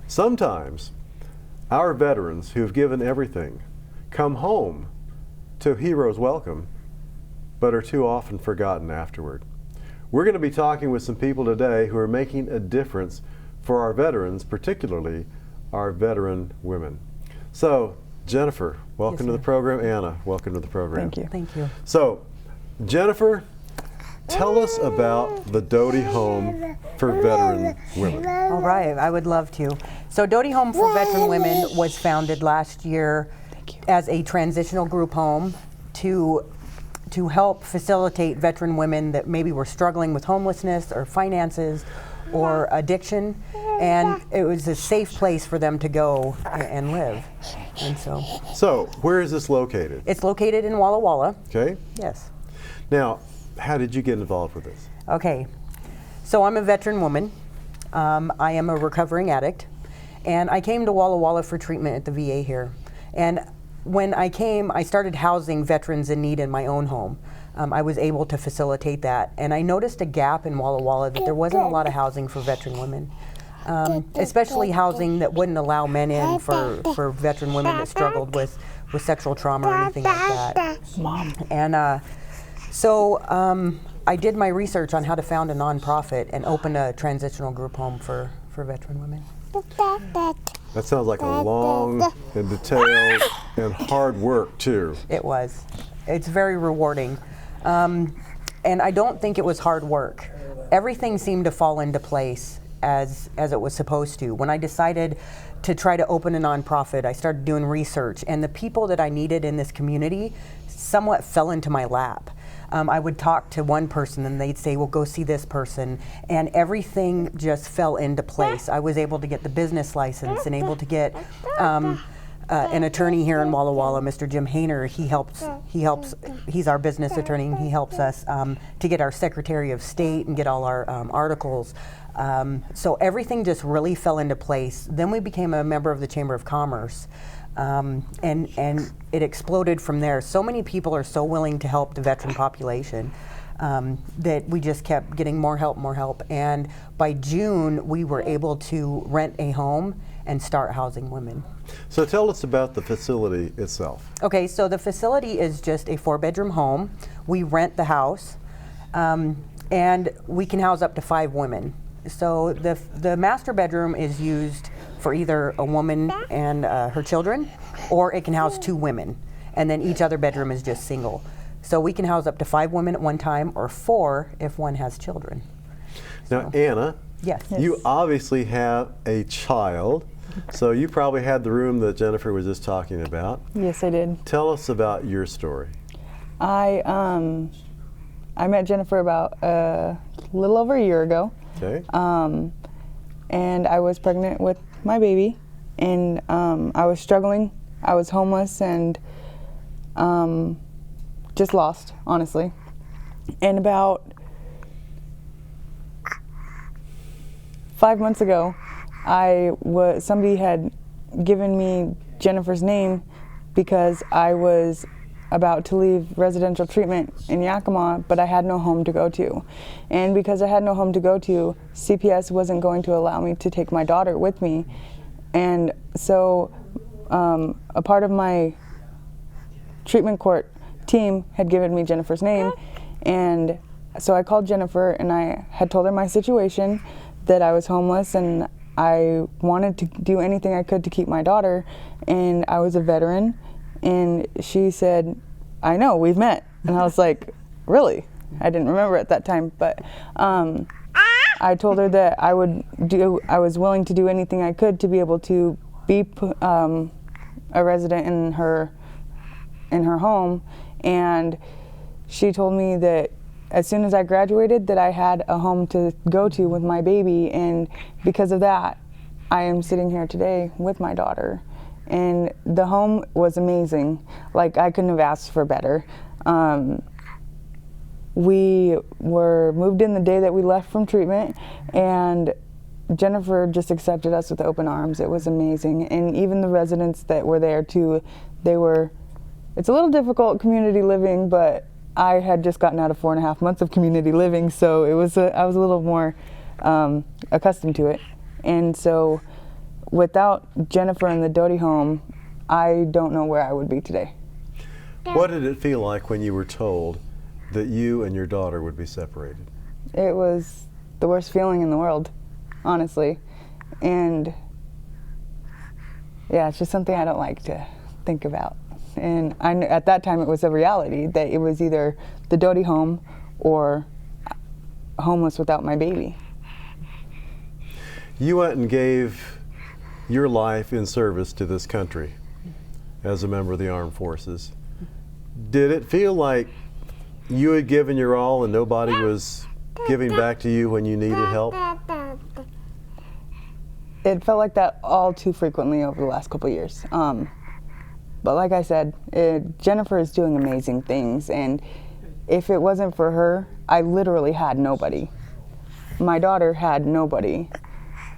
Sometimes our veterans who've given everything come home to hero's welcome, but are too often forgotten afterward. We're going to be talking with some people today who are making a difference for our veterans, particularly our veteran women. So, Jennifer, welcome to the program. Anna, welcome to the program. Thank you. Thank you. So, Jennifer, tell us about the Doughty Home for Veteran Women. All right, I would love to. So Doughty Home for Veteran Women was founded last year as a transitional group home to help facilitate veteran women that maybe were struggling with homelessness or finances or addiction, and it was a safe place for them to go and live. And so where is this located? It's located in Walla Walla. Okay. Yes. Now, how did you get involved with this? Okay, so I'm a veteran woman. I am a recovering addict, and I came to Walla Walla for treatment at the VA here. And when I came, I started housing veterans in need in my own home. I was able to facilitate that, and I noticed a gap in Walla Walla that there wasn't a lot of housing for veteran women, especially housing that wouldn't allow men in for veteran women that struggled with sexual trauma or anything like that. Mom. And so I did my research on how to found a nonprofit and open a transitional group home for veteran women. That sounds like a long and detailed and hard work too. It was. It's very rewarding. And I don't think it was hard work. Everything seemed to fall into place as it was supposed to. When I decided to try to open a nonprofit, I started doing research, and the people that I needed in this community somewhat fell into my lap. I would talk to one person and they'd say, well, go see this person, and everything just fell into place. I was able to get the business license and able to get an attorney here in Walla Walla, Mr. Jim Hayner. He's our business attorney, and he helps us to get our Secretary of State and get all our articles. So everything just really fell into place. Then we became a member of the Chamber of Commerce. And it exploded from there. So many people are so willing to help the veteran population that we just kept getting more help. And by June, we were able to rent a home and start housing women. So tell us about the facility itself. Okay, so the facility is just a 4-bedroom home. We rent the house, and we can house up to 5 women. So the master bedroom is used for either a woman and her children, or it can house 2 women, and then each other bedroom is just single. So we can house up to 5 women at one time, or 4 if one has children. Now, Anna, yes. You obviously have a child, so you probably had the room that Jennifer was just talking about. Yes, I did. Tell us about your story. I met Jennifer about a little over a year ago. Okay. And I was pregnant with my baby, and I was struggling. I was homeless and just lost, honestly. And about 5 months ago, somebody had given me Jennifer's name because I was about to leave residential treatment in Yakima, but I had no home to go to. And because I had no home to go to, CPS wasn't going to allow me to take my daughter with me. And so a part of my treatment court team had given me Jennifer's name, and so I called Jennifer and I had told her my situation, that I was homeless and I wanted to do anything I could to keep my daughter, and I was a veteran. And she said, I know, we've met. And I was like, really? I didn't remember at that time, but I told her that I was willing to do anything I could to be able to be a resident in her home. And she told me that as soon as I graduated that I had a home to go to with my baby, and because of that, I am sitting here today with my daughter. And the home was amazing. Like, I couldn't have asked for better. We were moved in the day that we left from treatment, and Jennifer just accepted us with open arms. It was amazing. And even the residents that were there too, it's a little difficult community living, but I had just gotten out of 4.5 months of community living, so I was a little more accustomed to it. And so without Jennifer and the Doughty Home, I don't know where I would be today. What did it feel like when you were told that you and your daughter would be separated? It was the worst feeling in the world, honestly. And yeah, it's just something I don't like to think about. And at that time it was a reality that it was either the Dodi Home or homeless without my baby. You went and gave your life in service to this country as a member of the armed forces. Did it feel like you had given your all and nobody was giving back to you when you needed help? It felt like that all too frequently over the last couple of years. But like I said, Jennifer is doing amazing things, and if it wasn't for her, I literally had nobody. My daughter had nobody.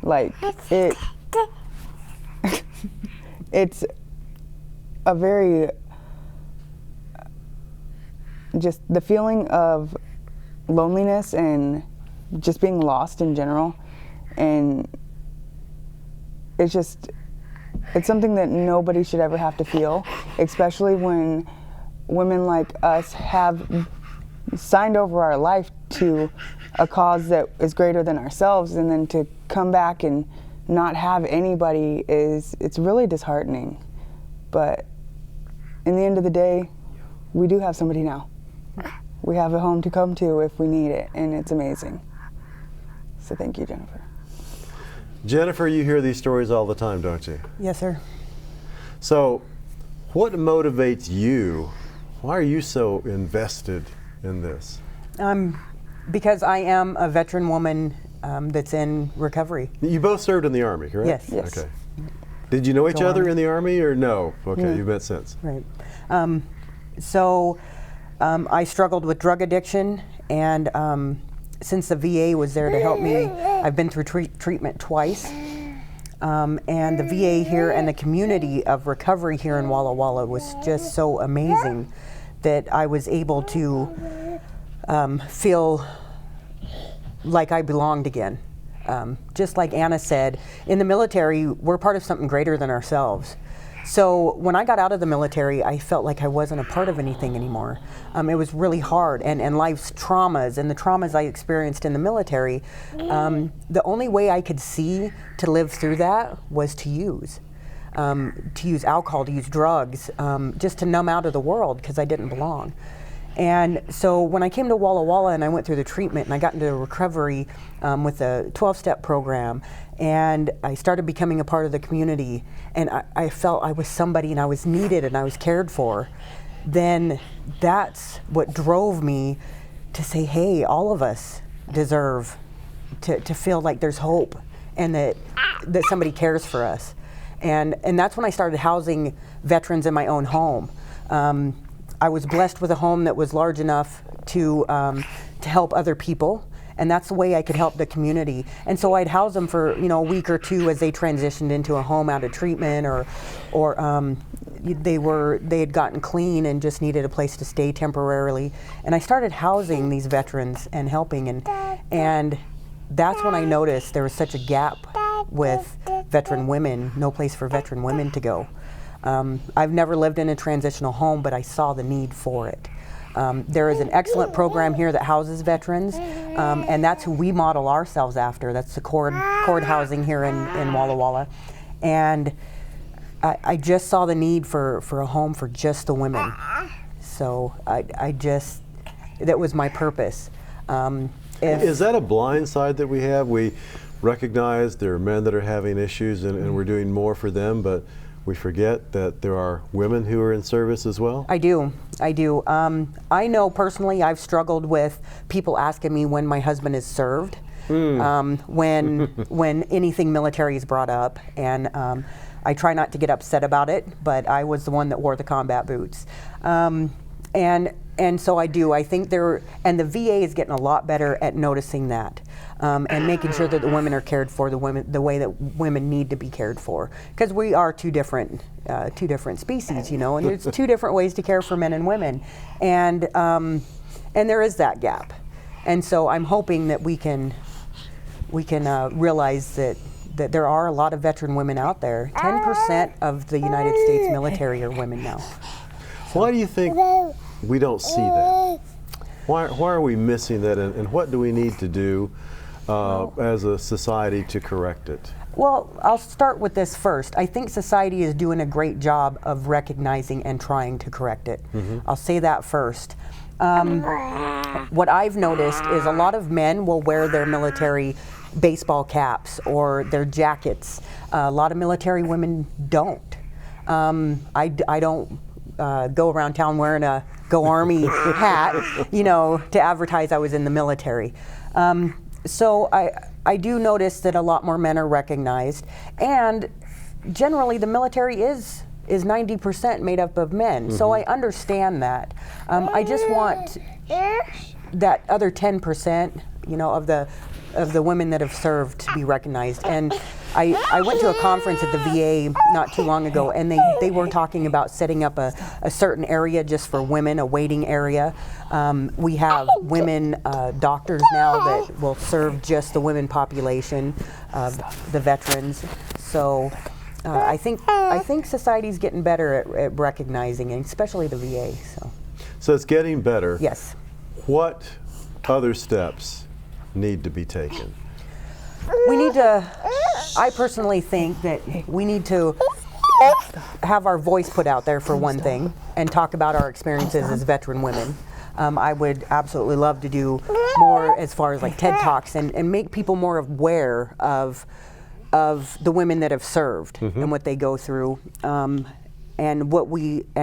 Like, it's a very, just the feeling of loneliness and just being lost in general, and it's something that nobody should ever have to feel, especially when women like us have signed over our life to a cause that is greater than ourselves, and then to come back and not have anybody it's really disheartening. But in the end of the day, we do have somebody now. We have a home to come to if we need it, and it's amazing. So thank you, Jennifer. Jennifer, you hear these stories all the time, don't you? Yes, sir. So, what motivates you? Why are you so invested in this? Because I am a veteran woman that's in recovery. You both served in the Army, correct? Yes. Yes. Okay. Did you know each other Army. in the Army or no? Okay, No. you've met since. Right. I struggled with drug addiction, and since the VA was there to help me, I've been through treatment twice. And the VA here and the community of recovery here in Walla Walla was just so amazing that I was able to feel like I belonged again. Just like Anna said, in the military, we're part of something greater than ourselves. So when I got out of the military, I felt like I wasn't a part of anything anymore. It was really hard, and life's traumas and the traumas I experienced in the military, the only way I could see to live through that was to use alcohol, to use drugs, just to numb out of the world because I didn't belong. And so when I came to Walla Walla and I went through the treatment and I got into recovery with a 12-step program, and I started becoming a part of the community, and I felt I was somebody and I was needed and I was cared for, then that's what drove me to say, hey, all of us deserve to feel like there's hope and that somebody cares for us. And that's when I started housing veterans in my own home. I was blessed with a home that was large enough to help other people, and that's the way I could help the community. And so I'd house them for a week or two as they transitioned into a home out of treatment, or they had gotten clean and just needed a place to stay temporarily. And I started housing these veterans and helping, and that's when I noticed there was such a gap with veteran women, no place for veteran women to go. I've never lived in a transitional home, but I saw the need for it. There is an excellent program here that houses veterans, and that's who we model ourselves after. That's the Cord housing here in Walla Walla. And I just saw the need for a home for just the women. So that was my purpose. Is that a blind side that we have? We recognize there are men that are having issues and we're doing more for them, but we forget that there are women who are in service as well? I do. I know personally I've struggled with people asking me when my husband is served, when anything military is brought up, and I try not to get upset about it, but I was the one that wore the combat boots. And so I do. I think and the VA is getting a lot better at noticing that. And making sure that the women are cared for the way that women need to be cared for, because we are two different species, and there's two different ways to care for men and women, and there is that gap, and so I'm hoping that we can realize that there are a lot of veteran women out there. 10% of the United States military are women now. Why do you think we don't see that? Why are we missing that, and what do we need to do as a society to correct it? Well, I'll start with this first. I think society is doing a great job of recognizing and trying to correct it. I'll say that first. What I've noticed is a lot of men will wear their military baseball caps or their jackets. A lot of military women don't. I don't go around town wearing a Go Army hat, you know, to advertise I was in the military. So I do notice that a lot more men are recognized, and generally the military is 90% made up of men. So I understand that. I just want that other 10%, you know, of the women that have served to be recognized. And I went to a conference at the VA not too long ago, and they were talking about setting up a certain area just for women, a waiting area. We have women doctors now that will serve just the women population, the veterans. So I think society's getting better at recognizing, and especially the VA. So it's getting better. Yes. What other steps need to be taken? We need to, I personally think that we need to have our voice put out there for one thing, and talk about our experiences as veteran women. I would absolutely love to do more as far as like TED Talks and make people more aware of the women that have served and what they go through, and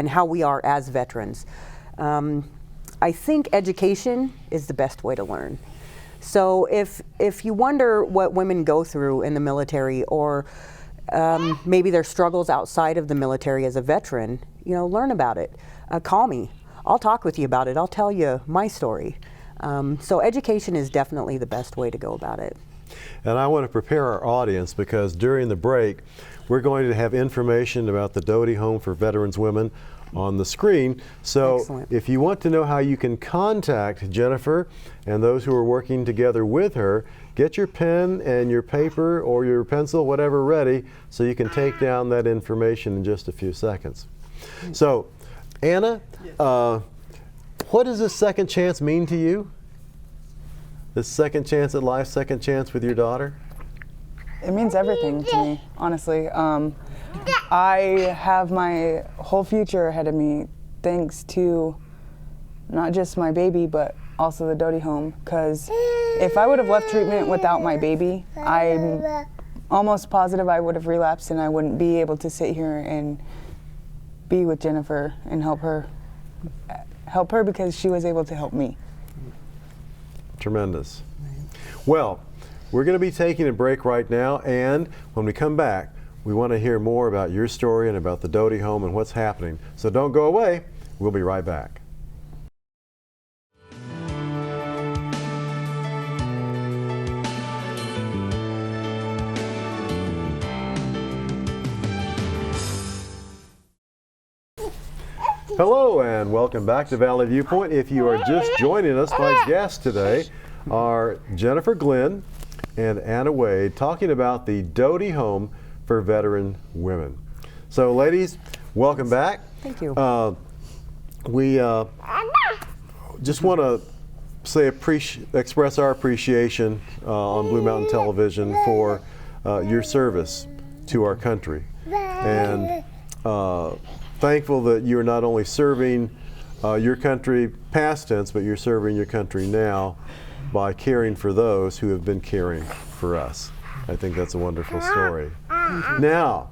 how we are as veterans. I think education is the best way to learn. So if you wonder what women go through in the military, or maybe their struggles outside of the military as a veteran, you know, learn about it. Call me. I'll talk with you about it. I'll tell you my story. So education is definitely the best way to go about it. And I want to prepare our audience, because during the break we're going to have information about the Doughty Home for Veterans Women on the screen. So Excellent. If you want to know how you can contact Jennifer and those who are working together with her, get your pen and your paper or your pencil, whatever, ready, so you can take down that information in just a few seconds. So Anna, what does this second chance mean to you? This second chance at life, second chance with your daughter? It means everything to me, honestly. I have my whole future ahead of me thanks to not just my baby, but also the Dodi Home. Because if I would have left treatment without my baby, I'm almost positive I would have relapsed, and I wouldn't be able to sit here and be with Jennifer and help her because she was able to help me. Tremendous. Well, we're going to be taking a break right now, and when we come back, we want to hear more about your story and about the Doughty Home and what's happening. So don't go away. We'll be right back. Hello and welcome back to Valley Viewpoint. If you are just joining us, my guests today are Jennifer Glynn and Anna Wade, talking about the Doughty Home for Veteran Women. So ladies, welcome back. Thank you. We just want to say express our appreciation on Blue Mountain Television for your service to our country, and thankful that you're not only serving your country past tense, but you're serving your country now by caring for those who have been caring for us. I think that's a wonderful story. Now,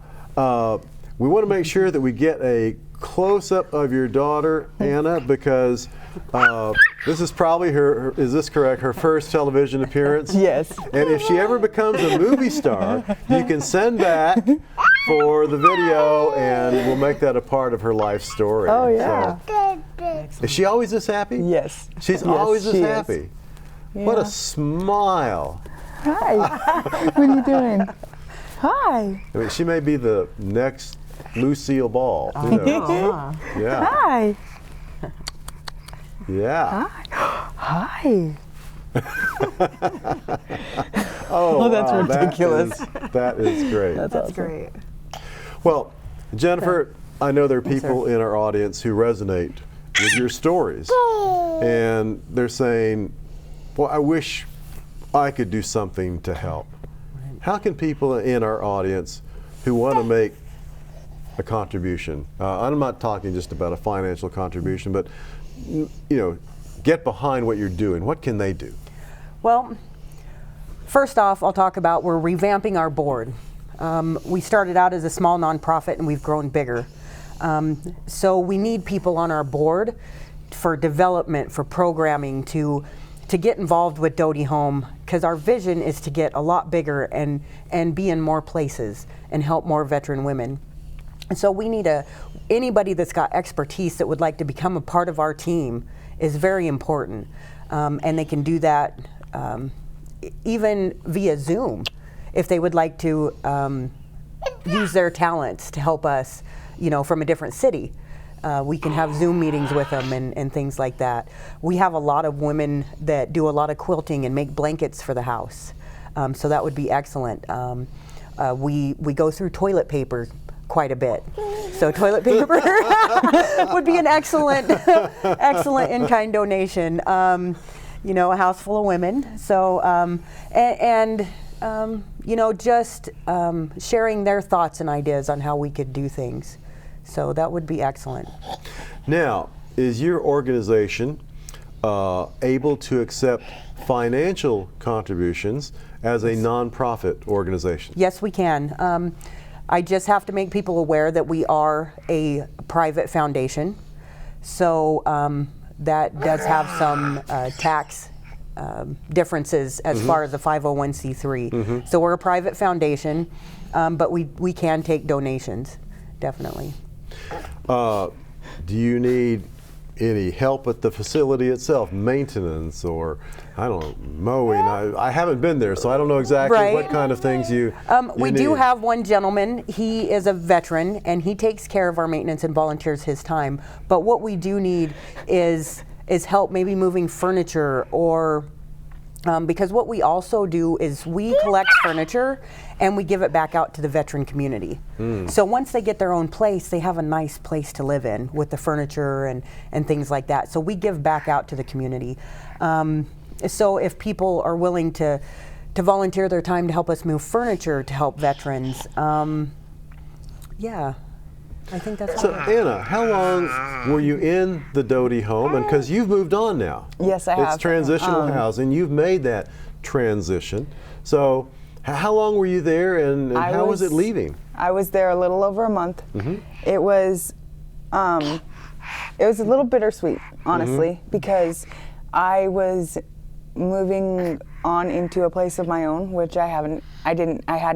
we want to make sure that we get a close-up of your daughter, Anna, because this is probably is this correct, her first television appearance? Yes. And if she ever becomes a movie star, you can send back for the video, and we'll make that a part of her life story. Oh, yeah. So, is she always this happy? Yes. She's Yes, always this she is. happy. Yeah. What a smile. Hi. What are you doing? Hi. I mean, she may be the next Lucille Ball. Who knows? Yeah. Hi. Yeah. Hi. Oh, that's wow, ridiculous. That is great. That's awesome. great. Well, Jennifer, I know there are Yes, people in our audience who resonate with your stories, and they're saying, well, I wish I could do something to help. How can people in our audience who want to make a contribution, I'm not talking just about a financial contribution, but get behind what you're doing, what can they do? Well, first off, I'll talk about we're revamping our board. We started out as a small nonprofit and we've grown bigger. So we need people on our board for development, for programming, to get involved with Doughty Home, because our vision is to get a lot bigger and be in more places and help more veteran women. And so we need anybody that's got expertise that would like to become a part of our team is very important. And they can do that even via Zoom if they would like to use their talents to help us, from a different city. We can have Zoom meetings with them and things like that. We have a lot of women that do a lot of quilting and make blankets for the house. So that would be excellent. We go through toilet paper quite a bit. So toilet paper would be an excellent in-kind donation. A house full of women. So, just sharing their thoughts and ideas on how we could do things. So that would be excellent. Now, is your organization able to accept financial contributions as a nonprofit organization? Yes, we can. I just have to make people aware that we are a private foundation. So that does have some tax differences as far as a 501c3. So we're a private foundation, but we can take donations, definitely. Do you need any help at the facility itself, maintenance or, I don't know, mowing? I haven't been there, so I don't know exactly what kind of things you We need. do have one gentleman. He is a veteran, and he takes care of our maintenance and volunteers his time. But what we do need is help maybe moving furniture or because what we also do is we collect furniture and we give it back out to the veteran community. So once they get their own place, they have a nice place to live in with the furniture and things like that. So we give back out to the community. So if people are willing to volunteer their time to help us move furniture to help veterans, I think that's So Anna, how long were you in the Doughty Home? And because you've moved on now. Yes, I have. It's transitional housing. You've made that transition. So how long were you there, and how was it leaving? I was there a little over a month. It was a little bittersweet, honestly, because I was moving on into a place of my own, which I hadn't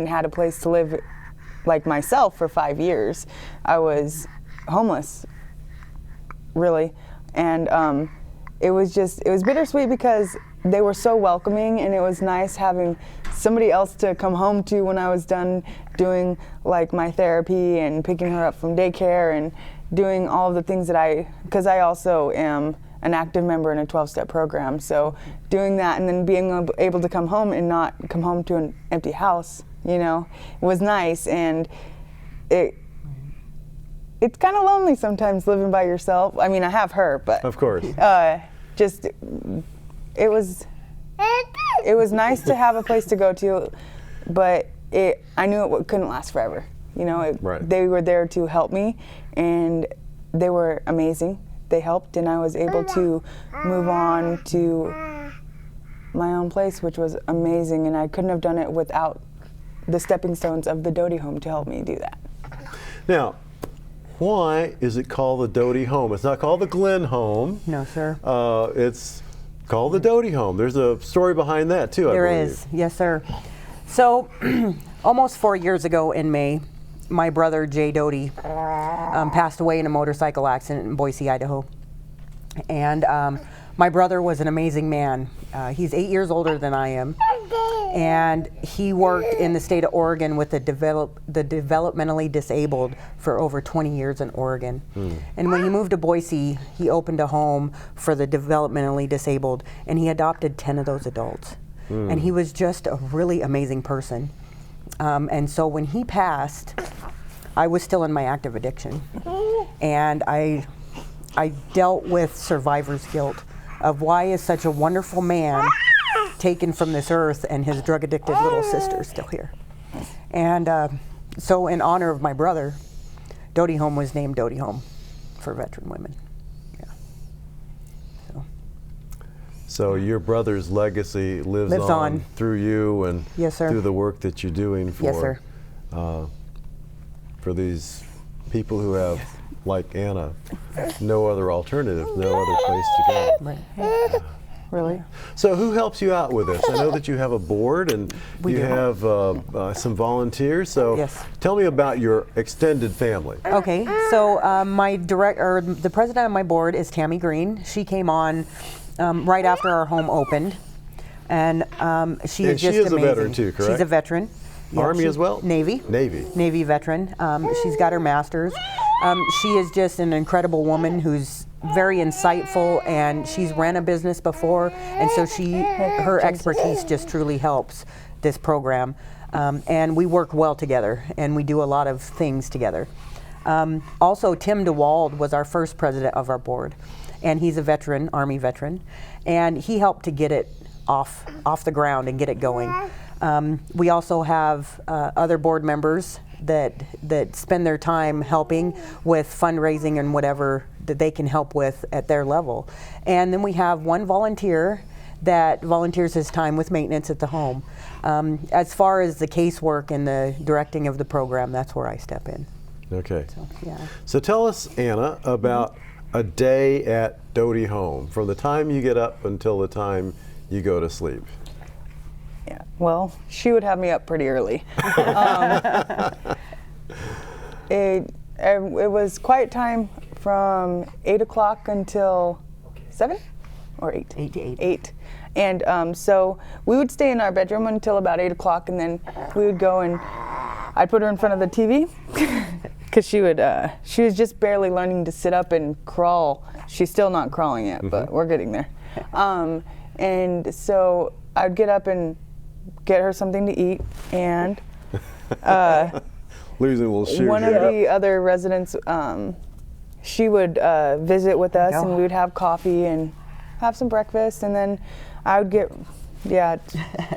had a place to live like myself for 5 years. I was homeless, really, and it was bittersweet because they were so welcoming, and it was nice having somebody else to come home to when I was done doing like my therapy and picking her up from daycare and doing all of the things that because I also am an active member in a 12-step program, so doing that and then being able to come home and not come home to an empty house, it was nice. And it's kind of lonely sometimes living by yourself. I mean, I have her, but Of course. it was nice to have a place to go to, but I knew it couldn't last forever. Right. They were there to help me, and they were amazing. They helped, and I was able to move on to my own place, which was amazing, and I couldn't have done it without the stepping stones of the Doughty Home to help me do that. Now, why is it called the Doughty Home? It's not called the Glynn Home. No, sir. It's called the Doughty Home. There's a story behind that too, I believe. There is, yes, sir. So, almost 4 years ago in May, my brother Jay Doughty passed away in a motorcycle accident in Boise, Idaho. And my brother was an amazing man. He's 8 years older than I am. and he worked in the state of Oregon with the developmentally disabled for over 20 years in Oregon. And when he moved to Boise, he opened a home for the developmentally disabled, and he adopted 10 of those adults. And he was just a really amazing person. And so when he passed, I was still in my active addiction, and I dealt with survivor's guilt of why is such a wonderful man taken from this earth and his drug-addicted little sister still here. And so in honor of my brother, Doughty Home was named Doughty Home for veteran women. Yeah. So your brother's legacy lives on through you and Yes, sir. through the work that you're doing for, Yes, sir. For these people who have, like Anna, no other alternative, no other place to go. Right. Really? So who helps you out with this? I know that you have a board and We you do. have some volunteers. So Yes. tell me about your extended family. Okay, so the president of my board is Tammy Green. She came on right after our home opened, and she is just she is amazing. a veteran too, correct? She's a veteran. Yep, Army she- as well? Navy. Navy veteran. She's got her master's. She is just an incredible woman who's very insightful, and she's ran a business before, and so her expertise just truly helps this program. And we work well together, and we do a lot of things together. Also, Tim DeWald was our first president of our board, and he's a veteran, Army veteran, and he helped to get it off the ground and get it going. We also have other board members that spend their time helping with fundraising and whatever that they can help with at their level. And then we have one volunteer that volunteers his time with maintenance at the home. As far as the casework and the directing of the program, that's where I step in. Okay. So, yeah. So tell us, Anna, about a day at Dodi Home, from the time you get up until the time you go to sleep. Yeah. Well, she would have me up pretty early. It was quiet time from 8 o'clock until 7 or 8? 8 to 8. 8. And so we would stay in our bedroom until about 8 o'clock, and then we would go and I'd put her in front of the TV because she was just barely learning to sit up and crawl. She's still not crawling yet, but we're getting there. And so I'd get up and get her something to eat, and Losing will shoot one you. of the other residents, she would visit with us, and we would have coffee and have some breakfast, and then I would get,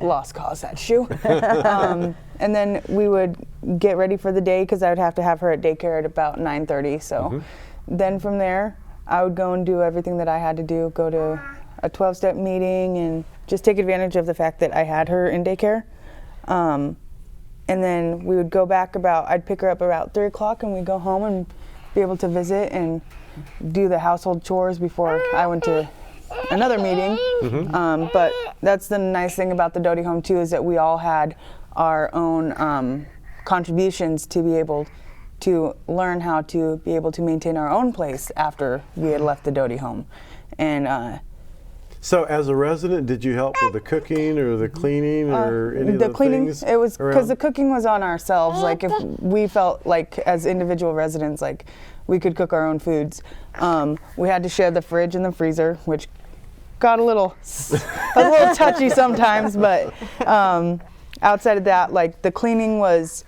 lost cause that shoe. And then we would get ready for the day because I would have to have her at daycare at about 9:30. So then from there, I would go and do everything that I had to do, go to a 12-step meeting and just take advantage of the fact that I had her in daycare. And then we would go back I'd pick her up about 3 o'clock, and we'd go home and be able to visit and do the household chores before I went to another meeting. But that's the nice thing about the Dodi Home too, is that we all had our own contributions to be able to learn how to be able to maintain our own place after we had left the Dodi Home. And So as a resident, did you help with the cooking or the cleaning or any of the cleaning, things? it was because around? the cooking was on ourselves. Like if we felt like as individual residents, like we could cook our own foods. We had to share the fridge and the freezer, which got a little touchy sometimes, but outside of that, like the cleaning was,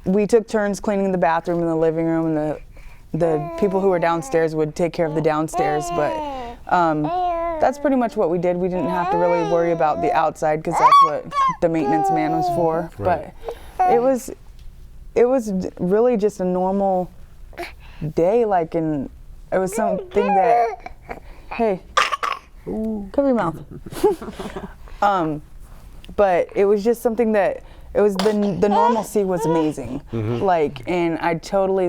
we took turns cleaning the bathroom and the living room, and the people who were downstairs would take care of the downstairs, but that's pretty much what we did. We didn't have to really worry about the outside because that's what the maintenance man was for. Right. But it was really just a normal day, it was something that, hey, cover your mouth. But it was just something that, it was the normalcy was amazing. And I totally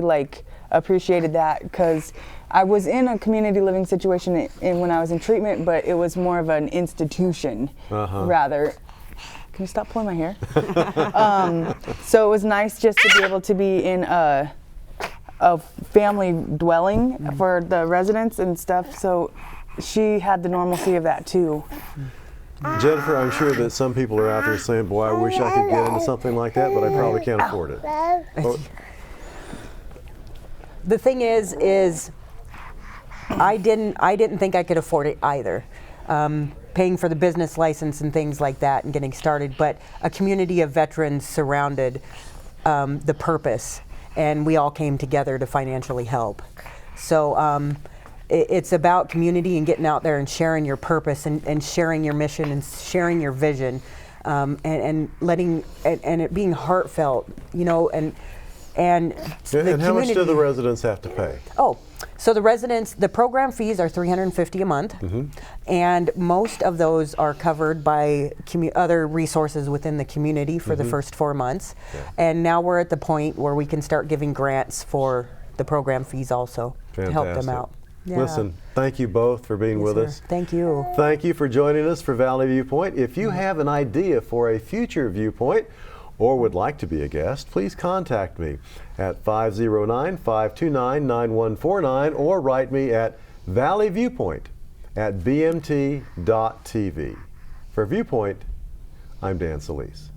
appreciated that because I was in a community living situation when I was in treatment, but it was more of an institution rather. Can you stop pulling my hair? So it was nice just to be able to be in a family dwelling for the residents and stuff. So she had the normalcy of that too. Jennifer, I'm sure that some people are out there saying, boy, I wish I could get into something like that, but I probably can't afford it. Oh, The thing is I didn't think I could afford it either. Paying for the business license and things like that and getting started, but a community of veterans surrounded the purpose, and we all came together to financially help. So it's about community and getting out there and sharing your purpose and sharing your mission and sharing your vision, and letting and it being heartfelt, you know, and how much do the residents have to pay? Oh, so the program fees are $350 a month, and most of those are covered by other resources within the community for the first 4 months. Yeah. And now we're at the point where we can start giving grants for the program fees also to help them out. Yeah. Listen, thank you both for being with us. Thank you. Thank you for joining us for Valley Viewpoint. If you have an idea for a future viewpoint or would like to be a guest, please contact me at 509-529-9149 or write me at valleyviewpoint@bmt.tv. For Viewpoint, I'm Dan Solis.